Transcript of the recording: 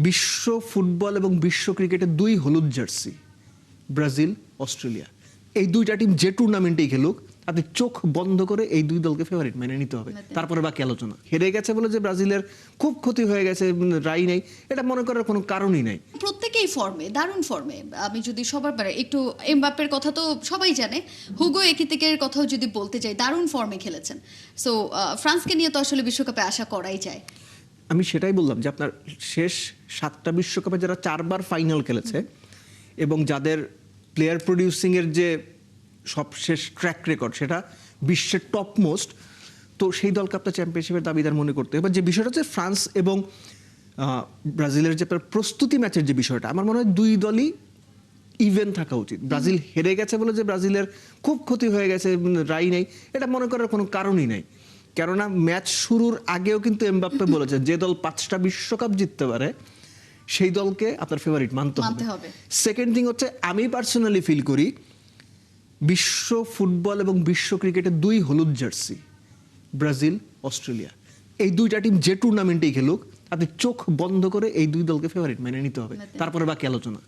বিশ্ব ফুটবল এবং বিশ্ব ক্রিকেটের দুই হলুদ জার্সি, ব্রাজিল, অস্ট্রেলিয়া। এই দুইটা টিম যে টুর্নামেন্টেই খেলুক, আপনি চোখ বন্ধ করে এই দুই দলকে ফেভারিট মেনে নিতে হবে। তারপরে বাকি আলোচনা। হেরে গেছে বলে যে ব্রাজিলের খুব ক্ষতি হয়ে গেছে, রাই নেই, এটা মনে করার কোনো কারণই নাই। প্রত্যেকেই ফর্মে, দারুণ ফর্মে। আমি যদি সবার পারে একটু এমবাপ্পের কথা তো সবাই জানে, হুগো একিতিকের কথাও যদি বলতে চাই, দারুণ ফর্মে খেলেছেন। সো ফ্রান্সকে নিয়ে তো আসলে বিশ্বকাপে আশা করাই যায়। আমি সেটাই বললাম যে আপনার শেষ 7টা বিশ্বকাপে যারা 4বার ফাইনাল খেলেছে এবং যাদের প্লেয়ার প্রডিউসিংয়ের যে সবশেষ ট্র্যাক রেকর্ড সেটা বিশ্বের টপ মোস্ট, তো সেই দলকে আপনার চ্যাম্পিয়নশিপের দাবিদার মনে করতে এবার যে বিষয়টা হচ্ছে ফ্রান্স এবং ব্রাজিলের যে প্রস্তুতি ম্যাচের যে বিষয়টা, আমার মনে হয় দুই দলই ইভেন থাকা উচিত। ব্রাজিল হেরে গেছে বলে যে ব্রাজিলের খুব ক্ষতি হয়ে গেছে, রাই নেই, এটা মনে করার কোনো কারণই নাই। কেননা ম্যাচ শুরুর আগেও কিন্তু এমবাপ্পে বলেছে যে দল 5টা বিশ্বকাপ জিততে পারে সেই দলকে আপনার ফেভারিট মানতে হবে। সেকেন্ড থিং হচ্ছে, আমি পার্সোনালি ফিল করি বিশ্ব ফুটবল এবং বিশ্ব ক্রিকেটের দুই হলুদ জার্সি, ব্রাজিল, অস্ট্রেলিয়া। এই দুইটা টিম যে টুর্নামেন্টেই খেলুক, আপনি চোখ বন্ধ করে এই দুই দলকে ফেভারিট মেনে নিতে হবে। তারপরে বাকি আলোচনা।